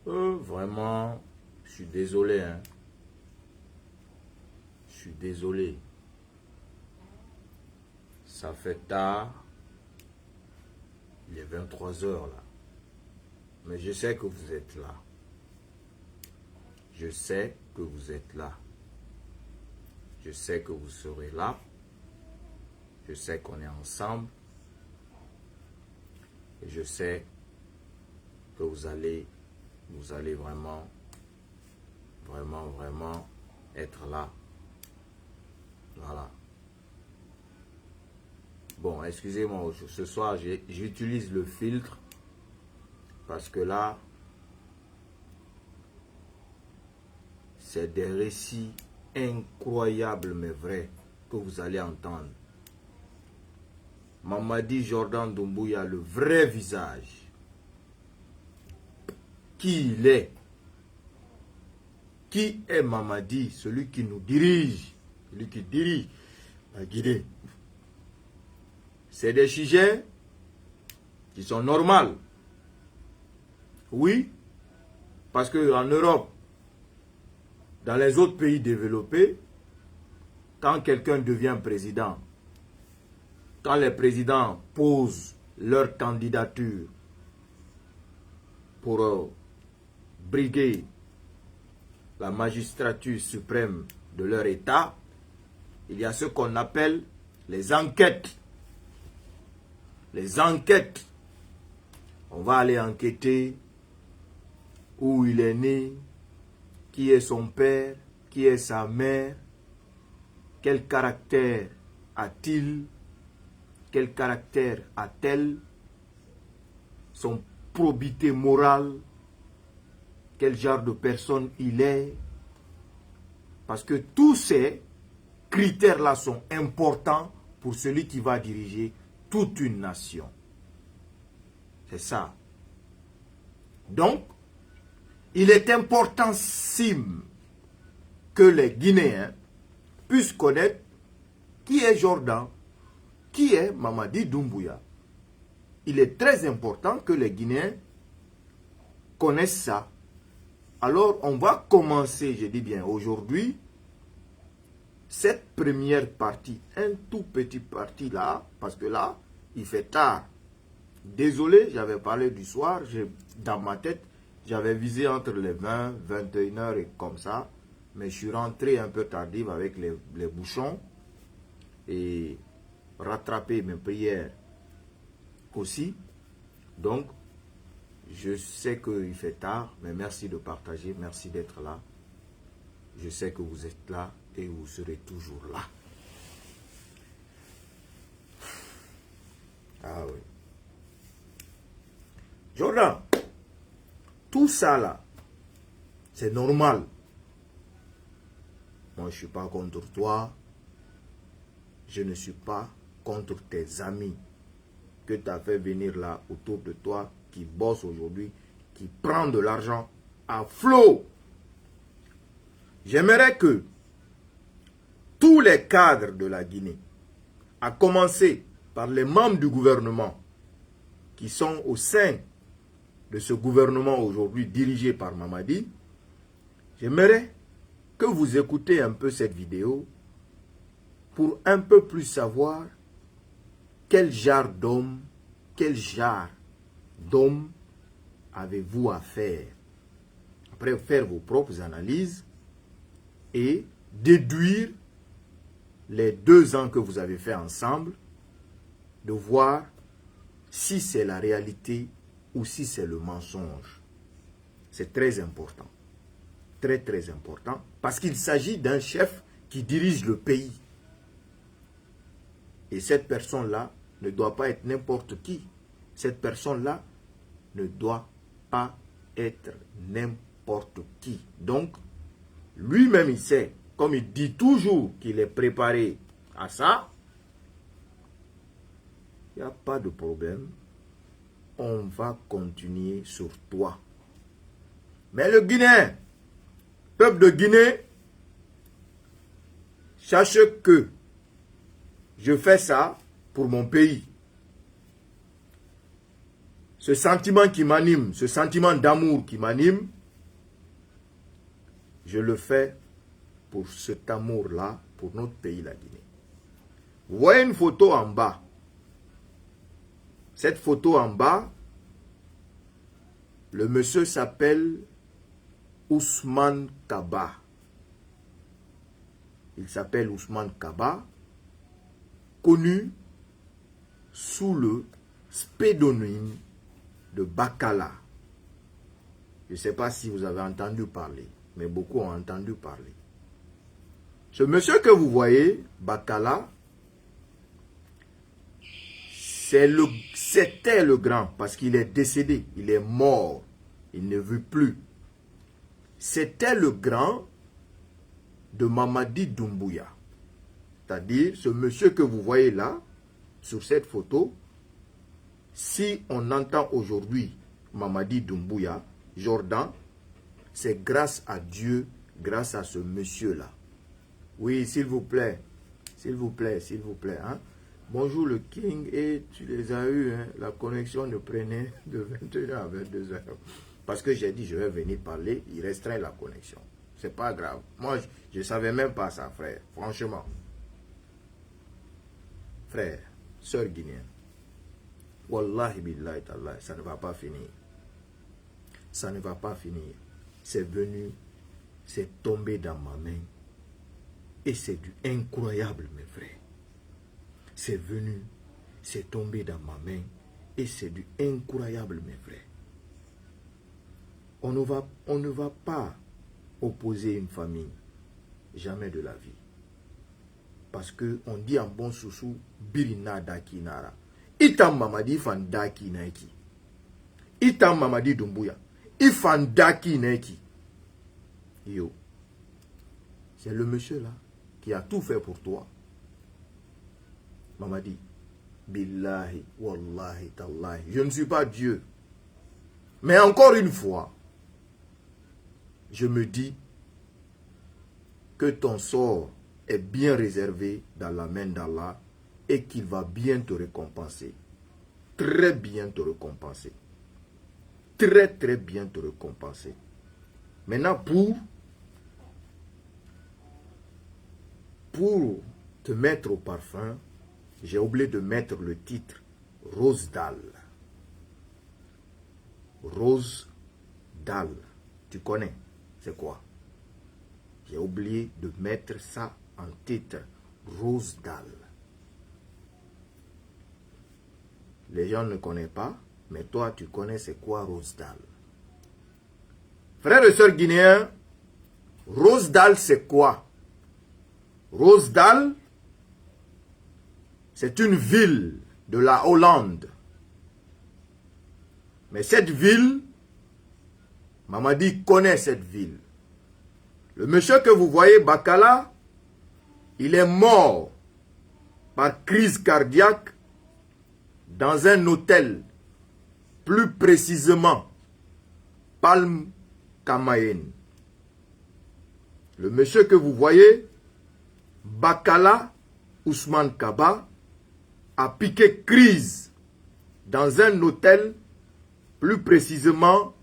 Vraiment, je suis désolé. Hein. Je suis désolé. Ça fait tard. Il est 23 heures là. Mais je sais que vous êtes là. Je sais que vous êtes là. Je sais que vous serez là. Je sais qu'on est ensemble. Et je sais que vous allez vraiment être là. Voilà. Bon, excusez-moi, ce soir, j'utilise le filtre parce que là, c'est des récits incroyables mais vrais que vous allez entendre. Mamadi Jordan Doumbouya, le vrai visage. Qui il est? Qui est Mamadi, celui qui nous dirige, celui qui dirige la Guinée? C'est des sujets qui sont normaux. Oui, parce qu'en Europe, dans les autres pays développés, quand quelqu'un devient président, quand les présidents posent leur candidature pour briguer la magistrature suprême de leur État, il y a ce qu'on appelle les enquêtes. Les enquêtes. On va aller enquêter où il est né, qui est son père, qui est sa mère, quel caractère a-t-il, quel caractère a-t-elle, son probité morale, quel genre de personne il est. Parce que tous ces critères-là sont importants pour celui qui va diriger toute une nation. C'est ça. Donc, il est importantissime que les Guinéens puissent connaître qui est Jordan, qui est Mamadi Doumbouya. Il est très important que les Guinéens connaissent ça. Alors, on va commencer, je dis bien aujourd'hui, cette première partie, un tout petit partie là, parce que là, il fait tard. Désolé, j'avais parlé du soir, dans ma tête, j'avais visé entre les 20, 21 heures et comme ça, mais je suis rentré un peu tardif avec les bouchons et rattraper mes prières aussi. Donc, je sais qu'il fait tard, mais merci de partager, merci d'être là. Je sais que vous êtes là et vous serez toujours là. Ah oui. Jordan, tout ça là, c'est normal. Moi, je ne suis pas contre toi. Je ne suis pas contre tes amis que tu as fait venir là autour de toi, qui bossent aujourd'hui, qui prennent de l'argent à flot. J'aimerais que tous les cadres de la Guinée, à commencer par les membres du gouvernement qui sont au sein de ce gouvernement aujourd'hui dirigé par Mamadi, j'aimerais que vous écoutez un peu cette vidéo pour un peu plus savoir quel genre d'homme, avez-vous à faire. Après, faire vos propres analyses et déduire les 2 ans que vous avez fait ensemble, de voir si c'est la réalité ou si c'est le mensonge. C'est très important. Très, très important. Parce qu'il s'agit d'un chef qui dirige le pays. Et cette personne-là ne doit pas être n'importe qui. Cette personne-là ne doit pas être n'importe qui. Donc, lui-même, il sait, comme il dit toujours qu'il est préparé à ça, il n'y a pas de problème. On va continuer sur toi. Mais le Guinéen, peuple de Guinée, sache que je fais ça pour mon pays. ce sentiment qui m'anime, ce sentiment d'amour qui m'anime, je le fais pour cet amour-là, pour notre pays, la Guinée. Vous voyez une photo en bas. Cette photo en bas, le monsieur s'appelle Ousmane Kaba. Il s'appelle Ousmane Kaba, connu sous le pseudonyme de Bakala. Je ne sais pas si vous avez entendu parler, mais beaucoup ont entendu parler. Ce monsieur que vous voyez, Bakala, c'était le grand, parce qu'il est décédé, il est mort, il ne vit plus. C'était le grand de Mamadi Doumbouya. C'est-à-dire, ce monsieur que vous voyez là, sur cette photo, si on entend aujourd'hui Mamadi Doumbouya, Jordan, c'est grâce à Dieu, grâce à ce monsieur-là. Oui, s'il vous plaît, s'il vous plaît, s'il vous plaît. Hein? Bonjour le King, et tu les as eus, hein? La connexion ne prenait de 21h à 22h. Parce que j'ai dit, je vais venir parler, il restreint la connexion. C'est pas grave. Moi, je ne savais même pas ça, frère. Franchement. Frère, sœur guinéenne. Wallahi billahi ta'ala, ça ne va pas finir. Ça ne va pas finir. C'est venu, c'est tombé dans ma main. Et c'est du incroyable, mes frères. C'est venu, c'est tombé dans ma main. Et c'est du incroyable, mes frères. On ne va pas opposer une famille. Jamais de la vie. Parce que on dit en bon soussou, Birina Daki Nara. Itam Mamadi fan Daki Naiki. Itam Mamadi Doumbouya. Ifan Daki Naiki. Yo. C'est le monsieur là qui a tout fait pour toi. Mamadi. Billahi, wallahi, tallahi. Je ne suis pas Dieu. Mais encore une fois, je me dis que ton sort est bien réservé dans la main d'Allah et qu'il va bien te récompenser. Très bien te récompenser. Très très bien te récompenser. Maintenant, pour te mettre au parfum, j'ai oublié de mettre le titre Rose Dalle. Rose Dalle. Tu connais, c'est quoi? J'ai oublié de mettre ça en titre, Rose Dalle. Les gens ne connaissent pas, mais toi tu connais c'est quoi Rose Dalle. Frères et sœurs guinéens, Rose Dalle c'est quoi? Rose Dalle, c'est une ville de la Hollande. Mais cette ville, Mamadi connaît cette ville. Le monsieur que vous voyez, Bakala, il est mort par crise cardiaque dans un hôtel, plus précisément, Palm Kamayen. Le monsieur que vous voyez, Bakala Ousmane Kaba, a piqué crise dans un hôtel, plus précisément,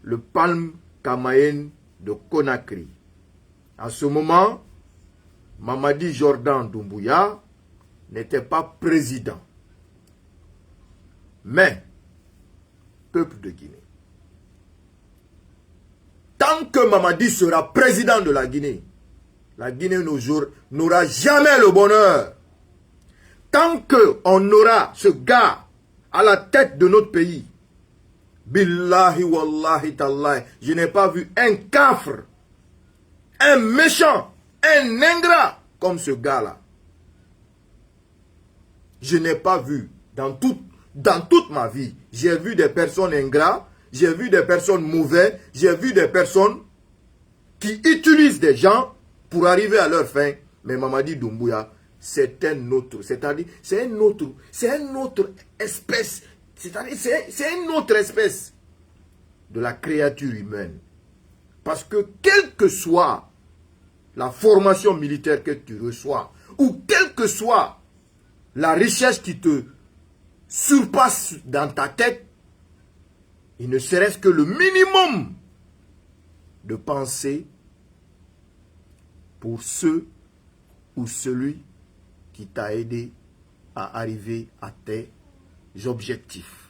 le Palm Kamayen de Conakry. À ce moment, Mamadi Jordan Doumbouya n'était pas président. Mais, peuple de Guinée, tant que Mamadi sera président de la Guinée n'aura jamais le bonheur. Tant qu'on aura ce gars à la tête de notre pays, billahi wallahi tallahi, je n'ai pas vu un cafre, un méchant, un ingrat comme ce gars-là. Je n'ai pas vu dans toute ma vie. J'ai vu des personnes ingrats, j'ai vu des personnes mauvaises, j'ai vu des personnes qui utilisent des gens pour arriver à leur fin. Mais Mamadi Doumbouya, c'est un autre, c'est-à-dire, c'est une autre espèce, c'est-à-dire, c'est une autre espèce de la créature humaine. Parce que quelle que soit la formation militaire que tu reçois, ou quelle que soit la richesse qui te surpasse dans ta tête, il ne serait-ce que le minimum de pensée pour ceux ou celui qui t'a aidé à arriver à tes objectifs.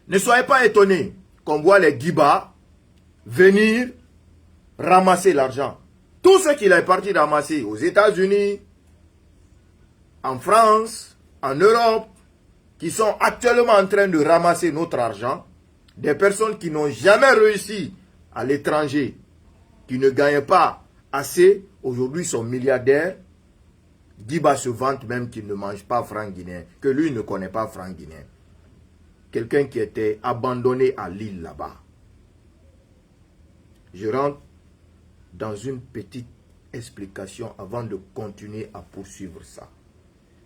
Ne soyez pas étonnés qu'on voit les Guiba venir ramasser l'argent. Tout ce qu'il est parti ramasser aux États-Unis, en France, en Europe, qui sont actuellement en train de ramasser notre argent, des personnes qui n'ont jamais réussi à l'étranger, qui ne gagnent pas assez, aujourd'hui sont milliardaires. Guiba se vante même qu'il ne mange pas franc guinéen, que lui ne connaît pas franc guinéen. Quelqu'un qui était abandonné à l'île là-bas. Je rentre dans une petite explication avant de continuer à poursuivre ça.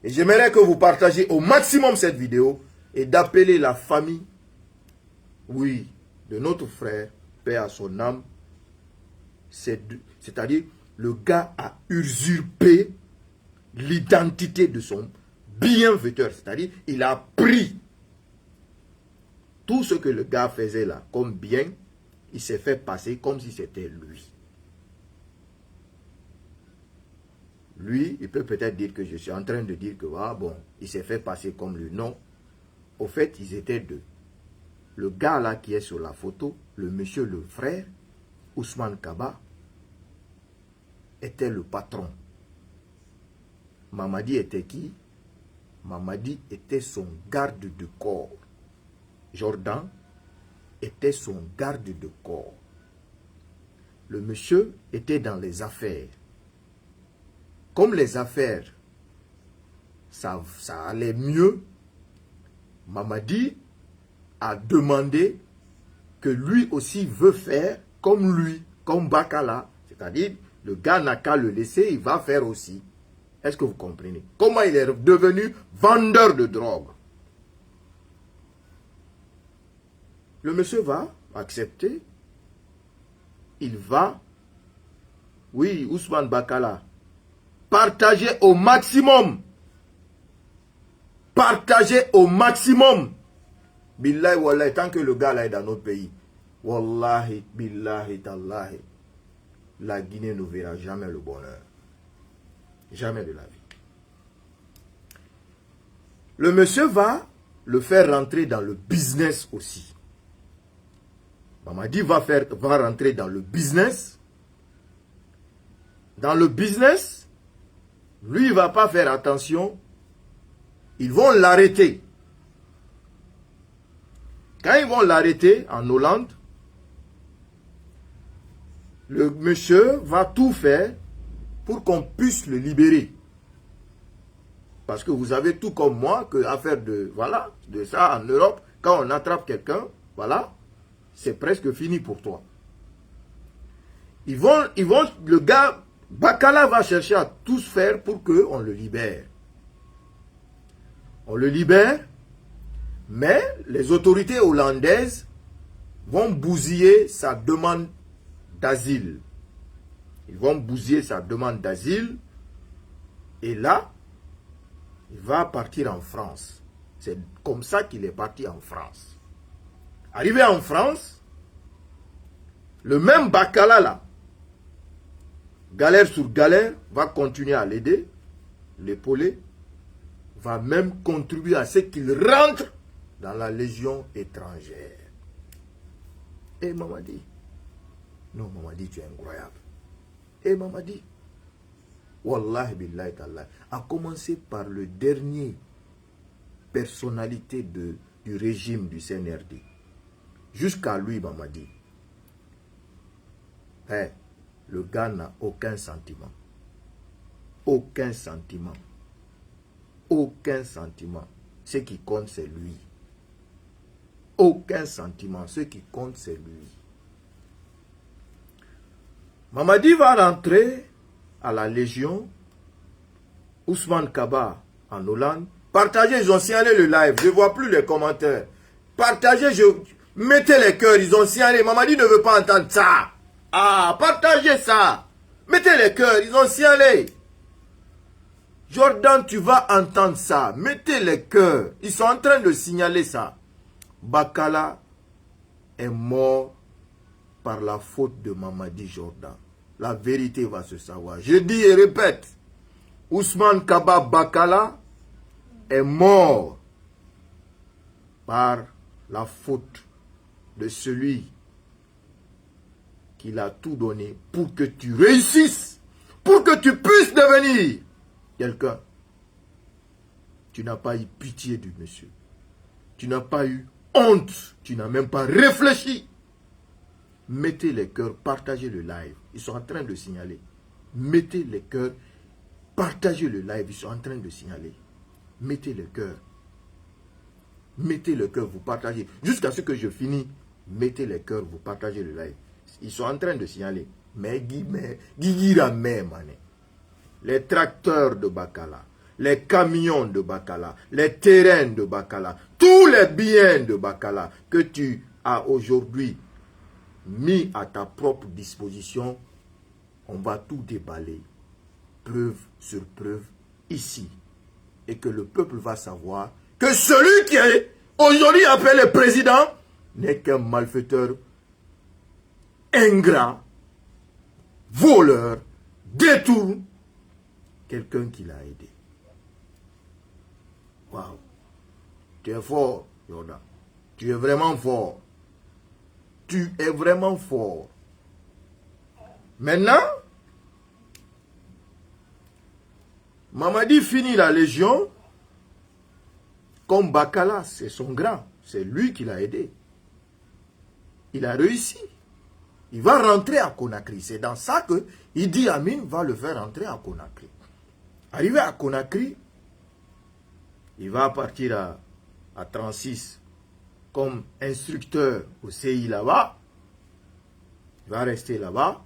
Et j'aimerais que vous partagiez au maximum cette vidéo et d'appeler la famille, oui, de notre frère, paix à son âme. C'est-à-dire, le gars a usurpé l'identité de son bienfaiteur. C'est-à-dire, il a pris tout ce que le gars faisait là comme bien, il s'est fait passer comme si c'était lui. Lui, il peut peut-être dire que je suis en train de dire que, ah bon, il s'est fait passer comme lui. Non. Au fait, ils étaient deux. Le gars là qui est sur la photo, le monsieur, le frère, Ousmane Kaba, était le patron. Mamadi était qui? Mamadi était son garde de corps. Jordan était son garde de corps. Le monsieur était dans les affaires. Comme les affaires, ça allait mieux, Mamadi a demandé que lui aussi veut faire comme lui, comme Bakala. C'est-à-dire, le gars n'a qu'à le laisser, il va faire aussi. Est-ce que vous comprenez? Comment il est devenu vendeur de drogue? Le monsieur va accepter. Il va, oui, Ousmane Bakala, partager au maximum. Partager au maximum. Billahi wallahi, tant que le gars là est dans notre pays, wallahi, billahi, tallahi, la Guinée ne verra jamais le bonheur. Jamais de la vie. Le monsieur va le faire rentrer dans le business aussi. Mamadi va rentrer dans le business. Dans le business, lui, il ne va pas faire attention. Ils vont l'arrêter. Quand ils vont l'arrêter en Hollande, le monsieur va tout faire pour qu'on puisse le libérer. Parce que vous avez tout comme moi que affaire de, voilà, de ça en Europe, quand on attrape quelqu'un, voilà, c'est presque fini pour toi. Le gars, Bakala va chercher à tout faire pour qu'on le libère. On le libère, mais les autorités hollandaises vont bousiller sa demande d'asile. Ils vont bousiller sa demande d'asile. Et là, il va partir en France. C'est comme ça qu'il est parti en France. Arrivé en France, le même Bakala là, galère sur galère, va continuer à l'aider, l'épauler, va même contribuer à ce qu'il rentre dans la légion étrangère. Et Mamadi, non Mamadi, tu es incroyable. Et Mamadi, wallahi billahi ta'ala, a commencé par le dernier personnalité du régime du CNRD. Jusqu'à lui, Mamadi. Hey, le gars n'a aucun sentiment. Aucun sentiment. Aucun sentiment. Ce qui compte, c'est lui. Aucun sentiment. Ce qui compte, c'est lui. Mamadi va rentrer à la Légion. Ousmane Kaba en Hollande. Partagez, ils ont signalé le live. Je ne vois plus les commentaires. Partagez, mettez les cœurs, ils ont signalé. Mamadi ne veut pas entendre ça. Ah, partagez ça. Mettez les cœurs, ils ont signalé. Jordan, tu vas entendre ça. Mettez les cœurs. Ils sont en train de signaler ça. Bakala est mort par la faute de Mamadi Jordan. La vérité va se savoir. Je dis et répète, Ousmane Kaba Bakala est mort par la faute de celui qui a tout donné pour que tu réussisses, pour que tu puisses devenir quelqu'un. Tu n'as pas eu pitié du monsieur. Tu n'as pas eu honte. Tu n'as même pas réfléchi. Mettez les cœurs, partagez le live. Ils sont en train de signaler. Mettez les cœurs, partagez le live. Ils sont en train de signaler. Mettez les cœurs. Mettez le cœur, vous partagez. Jusqu'à ce que je finis, mettez les cœurs, vous partagez le live. Ils sont en train de signaler. Mais Guigira même, les tracteurs de Bakala, les camions de Bakala, les terrains de Bakala, tous les biens de Bakala que tu as aujourd'hui mis à ta propre disposition, on va tout déballer, preuve sur preuve, ici. Et que le peuple va savoir que celui qui est aujourd'hui appelé président n'est qu'un malfaiteur, ingrat, voleur, détourne, quelqu'un qui l'a aidé. Waouh! Tu es fort, Jordan. Tu es vraiment fort. Tu es vraiment fort. Maintenant, Mamadi finit la légion. Comme Bakala, c'est son grand. C'est lui qui l'a aidé. Il a réussi. Il va rentrer à Conakry. C'est dans ça que Idi Amin va le faire rentrer à Conakry. Arrivé à Conakry, il va partir à 36 comme instructeur au CI là-bas. Il va rester là-bas.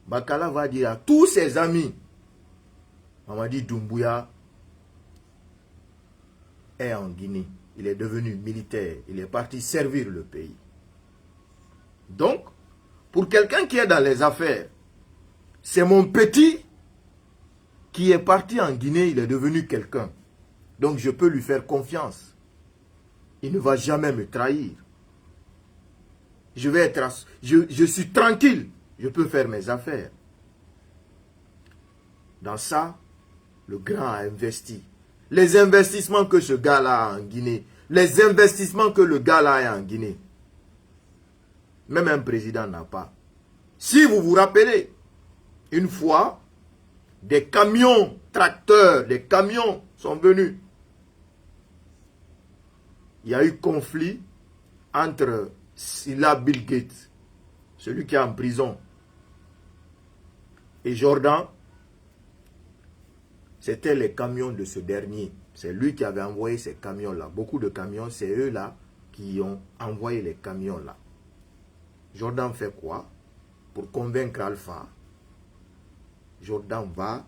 Bakala va dire à tous ses amis, Mamadi Doumbouya est en Guinée. Il est devenu militaire. Il est parti servir le pays. Donc, pour quelqu'un qui est dans les affaires, c'est mon petit qui est parti en Guinée, il est devenu quelqu'un. Donc, je peux lui faire confiance. Il ne va jamais me trahir. Je suis tranquille. Je peux faire mes affaires. Dans ça, le grand a investi. Les investissements que ce gars-là a en Guinée, les investissements que le gars-là a en Guinée, même un président n'a pas. Si vous vous rappelez, une fois, des camions tracteurs, des camions sont venus. Il y a eu conflit entre Silla Bill Gates, celui qui est en prison, et Jordan. C'était les camions de ce dernier. C'est lui qui avait envoyé ces camions-là. Beaucoup de camions, c'est eux-là qui ont envoyé les camions-là. Jordan fait quoi? Pour convaincre Alpha, Jordan va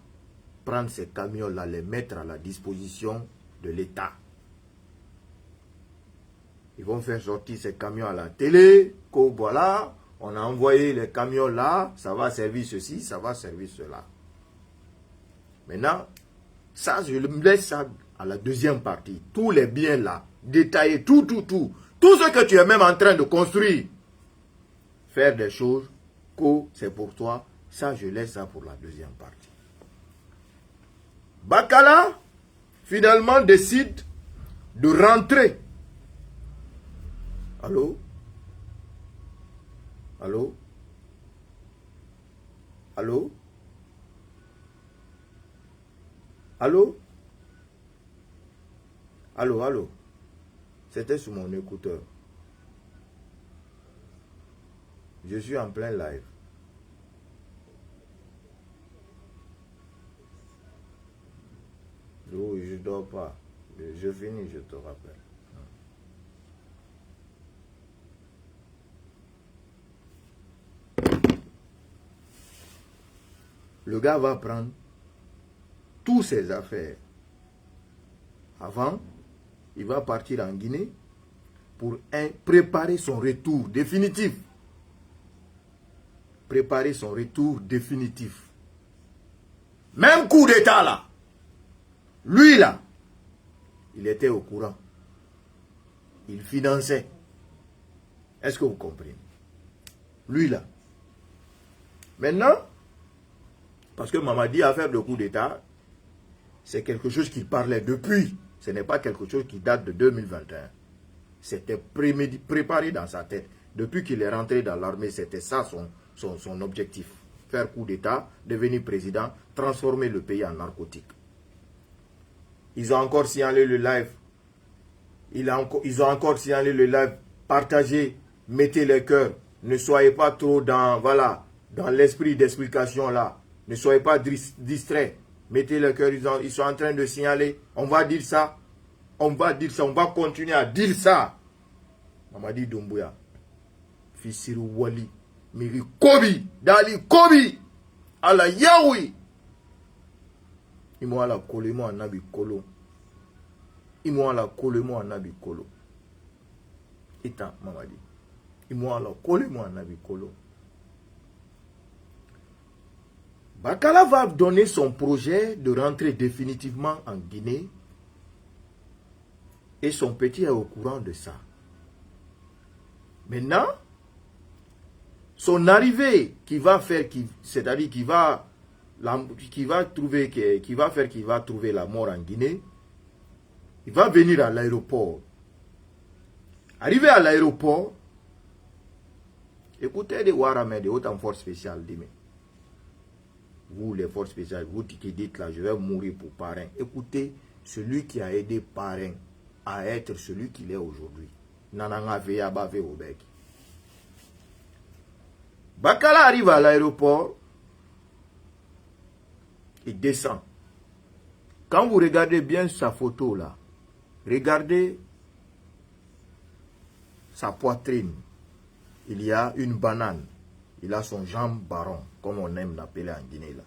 prendre ces camions-là, les mettre à la disposition de l'État. Ils vont faire sortir ces camions à la télé, que voilà, on a envoyé les camions là, ça va servir ceci, ça va servir cela. Maintenant, ça, je me laisse ça à la deuxième partie. Tous les biens là, détaillés, tout. Tout ce que tu es même en train de construire. Faire des choses, c'est pour toi. Ça, je laisse ça pour la deuxième partie. Bakala, finalement, décide de rentrer. Allô? Allô? Allô? Allô? Allô? C'était sur mon écouteur. Je suis en plein live. Oui, je ne dors pas. Je finis, je te rappelle. Le gars va prendre toutes ses affaires. Avant, il va partir en Guinée pour préparer son retour définitif. Préparer son retour définitif. Même coup d'État là. Lui là, il était au courant. Il finançait. Est-ce que vous comprenez? Lui là. Maintenant, parce que Mamadi a fait le coup d'État, c'est quelque chose qu'il parlait depuis. Ce n'est pas quelque chose qui date de 2021. C'était préparé dans sa tête. Depuis qu'il est rentré dans l'armée, c'était ça son objectif. Faire coup d'État, devenir président, transformer le pays en narcotique. Ils ont encore signalé le live. Ils ont encore signalé le live. Partagez, mettez les cœurs. Ne soyez pas trop dans l'esprit d'explication là. Ne soyez pas distraits. Mettez les cœurs. Ils sont en train de signaler. On va dire ça. On va dire ça. On va continuer à dire ça. Mamadi Doumbouya. Fissirou Wali. Miri Kobi. Dali Kobi. Ala Yaoui. Imo ala kolemo anabi kolo. Imo ala kolemo anabi kolo. Ita Mamadi. Imo ala kolemo anabi kolo. Bakala va donner son projet de rentrer définitivement en Guinée. Et son petit est au courant de ça. Maintenant, son arrivée qui va faire, c'est-à-dire qu'il va trouver la mort en Guinée, il va venir à l'aéroport. Arrivé à l'aéroport, écoutez des Warame, des hautes forces spéciales, vous les forces spéciales, vous qui dites là, je vais mourir pour Parrain. Écoutez, celui qui a aidé Parrain à être celui qu'il est aujourd'hui. Nananga Veya Bave Obek. Bakala arrive à l'aéroport. Il descend. Quand vous regardez bien sa photo là, regardez sa poitrine. Il y a une banane. Il a son jambe baron, comme on aime l'appeler en Guinée là.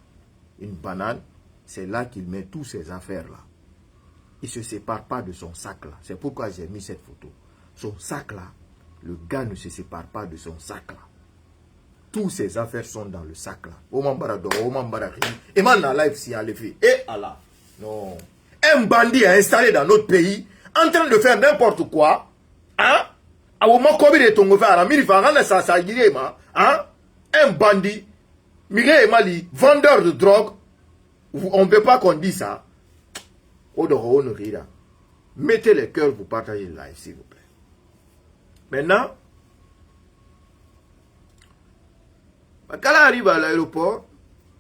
Une banane, c'est là qu'il met toutes ses affaires là. Il ne se sépare pas de son sac là. C'est pourquoi j'ai mis cette photo. Son sac là, le gars ne se sépare pas de son sac là. Toutes ses affaires sont dans le sac là. Et maintenant, live si elle fait. Et Allah. Non. Un bandit est installé dans notre pays, en train de faire n'importe quoi. Hein? Hein? Un bandit, vendeur de drogue. On ne peut pas qu'on dise ça. Mettez les cœurs, vous partagez le live, s'il vous plaît. Maintenant, quand il arrive à l'aéroport,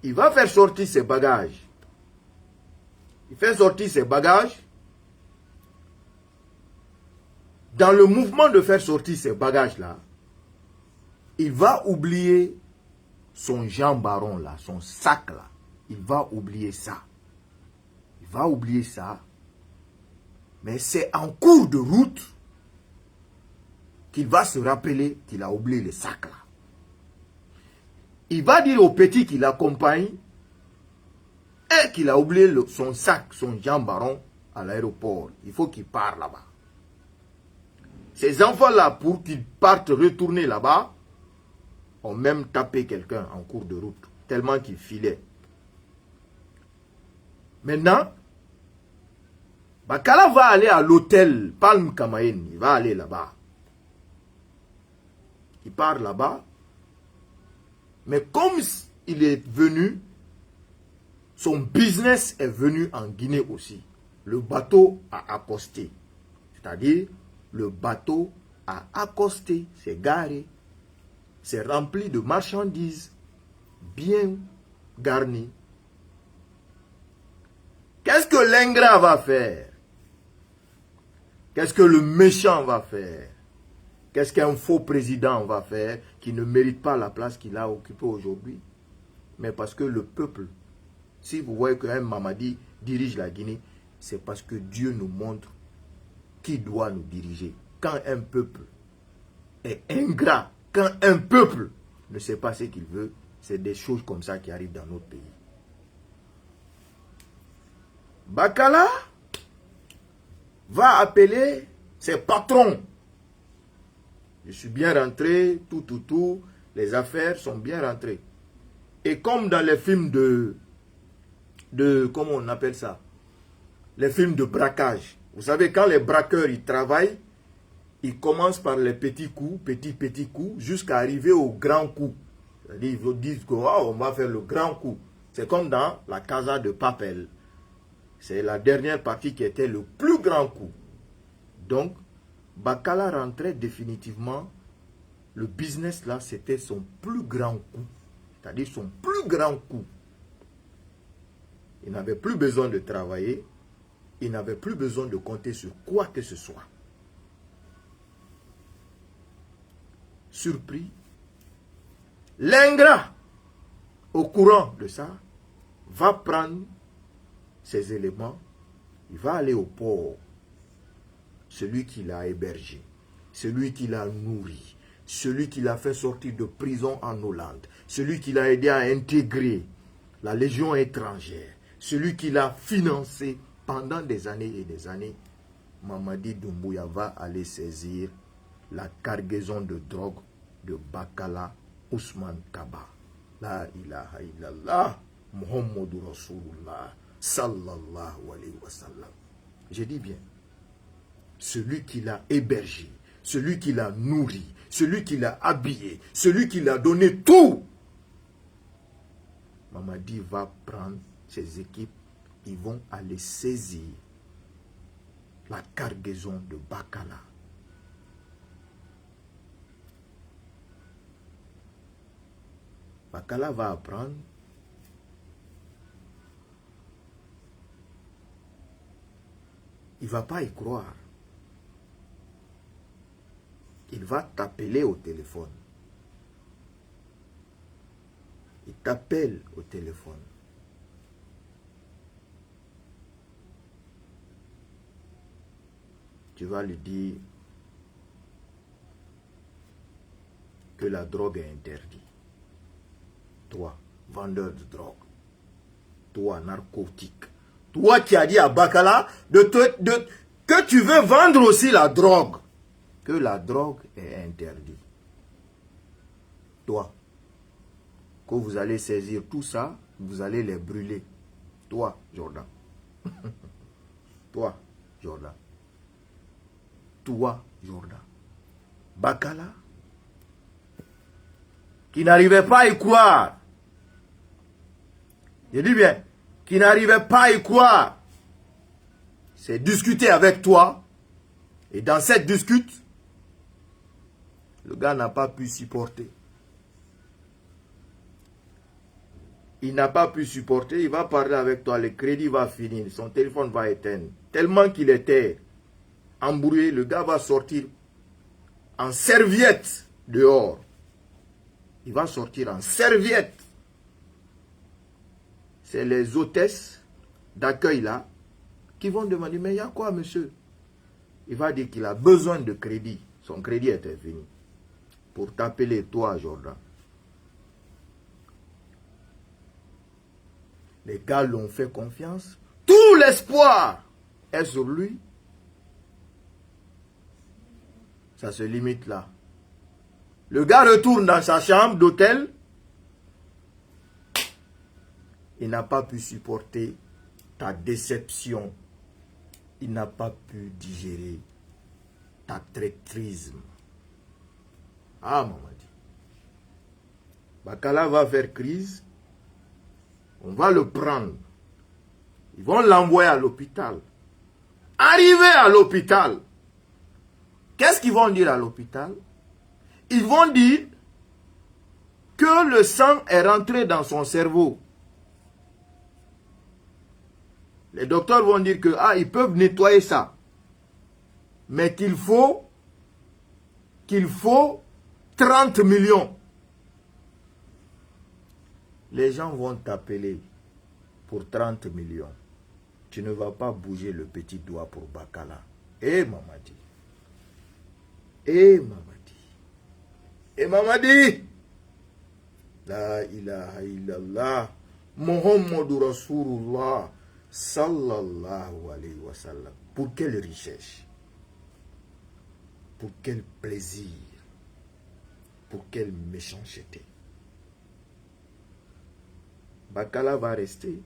il va faire sortir ses bagages. Il fait sortir ses bagages. Dans le mouvement de faire sortir ses bagages-là, il va oublier son Jean Baron là, son sac là. Il va oublier ça. Il va oublier ça. Mais c'est en cours de route qu'il va se rappeler qu'il a oublié le sac là. Il va dire au petit qui l'accompagne et qu'il a oublié son sac, son Jean Baron à l'aéroport. Il faut qu'il parte là-bas. Ces enfants-là, pour qu'ils partent retourner là-bas, ont même tapé quelqu'un en cours de route, tellement qu'il filait. Maintenant, Bakala va aller à l'hôtel Palm Kamaen. Il va aller là-bas. Il part là-bas. Mais comme il est venu, son business est venu en Guinée aussi. Le bateau a accosté. C'est-à-dire, le bateau a accosté, s'est garé, c'est rempli de marchandises bien garnies. Qu'est-ce que l'ingrat va faire? Qu'est-ce que le méchant va faire? Qu'est-ce qu'un faux président va faire qui ne mérite pas la place qu'il a occupée aujourd'hui? Mais parce que le peuple, si vous voyez qu'un Mamadi dirige la Guinée, c'est parce que Dieu nous montre qui doit nous diriger. Quand un peuple est ingrat, quand un peuple ne sait pas ce qu'il veut, c'est des choses comme ça qui arrivent dans notre pays. Bakala va appeler ses patrons. Je suis bien rentré, tout, les affaires sont bien rentrées. Et comme dans les films comment on appelle ça? Les films de braquage. Vous savez, quand les braqueurs, ils travaillent, il commence par les petits coups, petits coups, jusqu'à arriver au grand coup. C'est-à-dire, ils disent que on va faire le grand coup. C'est comme dans la Casa de Papel. C'est la dernière partie qui était le plus grand coup. Donc, Bacala rentrait définitivement. Le business là, c'était son plus grand coup. C'est-à-dire son plus grand coup. Il n'avait plus besoin de travailler. Il n'avait plus besoin de compter sur quoi que ce soit. Surpris, l'ingrat, au courant de ça, va prendre ses éléments, il va aller au port. Celui qui l'a hébergé, celui qui l'a nourri, celui qui l'a fait sortir de prison en Hollande, celui qui l'a aidé à intégrer la Légion étrangère, celui qui l'a financé pendant des années et des années, Mamadi Doumbouya va aller saisir la cargaison de drogue de Bacala Ousmane Kaba. La ilaha illallah, Muhammadur Rasulullah, sallallahu alayhi wa sallam. Je dis bien, celui qui l'a hébergé, celui qui l'a nourri, celui qui l'a habillé, celui qui l'a donné tout. Mamadi va prendre ses équipes, ils vont aller saisir la cargaison de Bacala. Bacala va apprendre il ne va pas y croire. Il va t'appeler au téléphone. Il t'appelle au téléphone. Tu vas lui dire que la drogue est interdite. Toi, vendeur de drogue. Toi, narcotique. Toi qui as dit à Bacala que tu veux vendre aussi la drogue. Que la drogue est interdite. Toi, que vous allez saisir tout ça, vous allez les brûler. Toi, Jordan. Toi, Jordan. Toi, Jordan. Bacala, qui n'arrivait pas à y croire. Je dis bien, qui n'arrivait pas à y croire. C'est discuter avec toi. Et dans cette discute, le gars n'a pas pu supporter. Il n'a pas pu supporter, il va parler avec toi, le crédit va finir, son téléphone va éteindre. Tellement qu'il était embrouillé, le gars va sortir en serviette dehors. Il va sortir en serviette. C'est les hôtesses d'accueil là qui vont demander, mais il y a quoi monsieur? Il va dire qu'il a besoin de crédit. Son crédit était fini. Pour t'appeler toi Jordan. Les gars l'ont fait confiance. Tout l'espoir est sur lui. Ça se limite là. Le gars retourne dans sa chambre d'hôtel. Il n'a pas pu supporter ta déception. Il n'a pas pu digérer ta traîtrisme. Ah, Mamadi. Bacala va faire crise. On va le prendre. Ils vont l'envoyer à l'hôpital. Arrivé à l'hôpital. Qu'est-ce qu'ils vont dire à l'hôpital? Ils vont dire que le sang est rentré dans son cerveau. Les docteurs vont dire que ils peuvent nettoyer ça. Mais qu'il faut 30 millions. Les gens vont t'appeler pour 30 millions. Tu ne vas pas bouger le petit doigt pour Bacala. Mamadi. Mamadi. Mamadi. La ilaha illallah. Muhammadur Rasulullah. Sallallahu alayhi wa sallam. Pour quelle richesse? Pour quel plaisir? Pour quelle méchanceté? Bacala va rester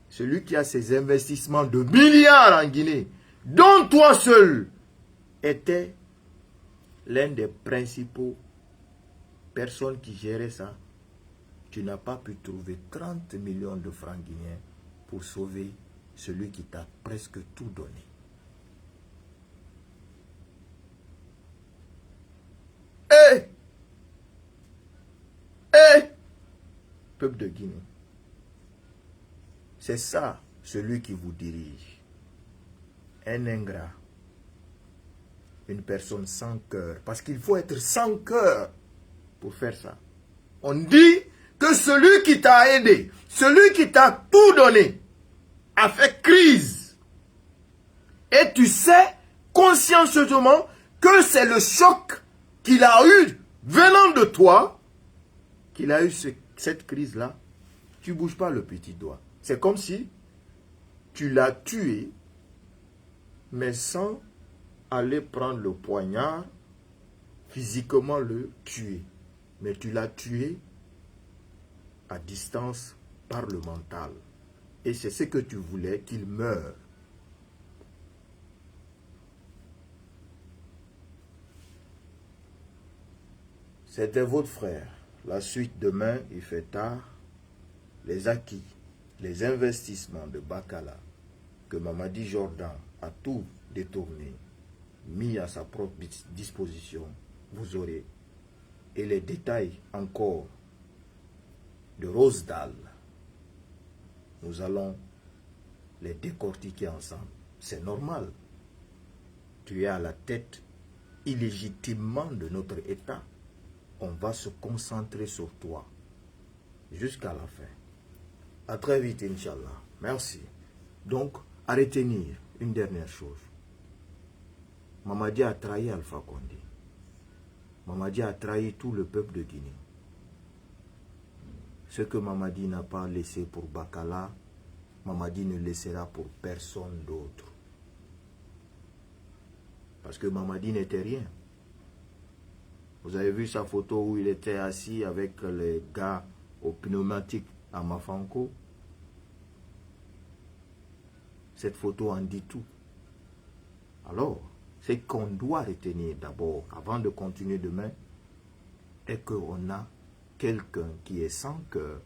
celui qui a ses investissements de milliards en Guinée, dont toi seul, était l'un des principaux personnes qui géraient ça, tu n'as pas pu trouver 30 millions de francs guinéens pour sauver celui qui t'a presque tout donné. Peuple de Guinée, c'est ça, celui qui vous dirige. Un ingrat, une personne sans cœur, parce qu'il faut être sans cœur pour faire ça. On dit que celui qui t'a aidé, celui qui t'a tout donné, a fait crise. Et tu sais consciencieusement que c'est le choc qu'il a eu venant de toi, qu'il a eu cette crise-là. Tu ne bouges pas le petit doigt. C'est comme si tu l'as tué, mais sans aller prendre le poignard, physiquement le tuer. Mais tu l'as tué à distance par le mental. Et c'est ce que tu voulais, qu'il meure. C'était votre frère. La suite demain, il fait tard. Les acquis, les investissements de Bakala, que Mamadi Jordan a tout détourné, mis à sa propre disposition, vous aurez. Et les détails encore de Rosedal, nous allons les décortiquer ensemble. C'est normal. Tu es à la tête illégitimement de notre État. On va se concentrer sur toi jusqu'à la fin. À très vite, Inch'Allah. Merci. Donc, à retenir une dernière chose. Mamadi a trahi Alpha Condé. Mamadi a trahi tout le peuple de Guinée. Ce que Mamadi n'a pas laissé pour Bakala, Mamadi ne laissera pour personne d'autre. Parce que Mamadi n'était rien. Vous avez vu sa photo où il était assis avec les gars au pneumatique à Mafanko. Cette photo en dit tout. Alors, ce qu'on doit retenir d'abord, avant de continuer demain, est qu'on a quelqu'un qui est sans cœur,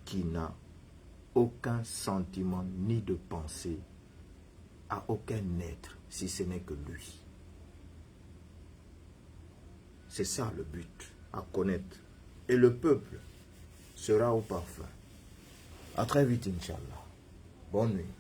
qui n'a aucun sentiment ni de pensée à aucun être, si ce n'est que lui. C'est ça le but, à connaître. Et le peuple sera au parfum. À très vite, Inch'Allah. Bonne nuit.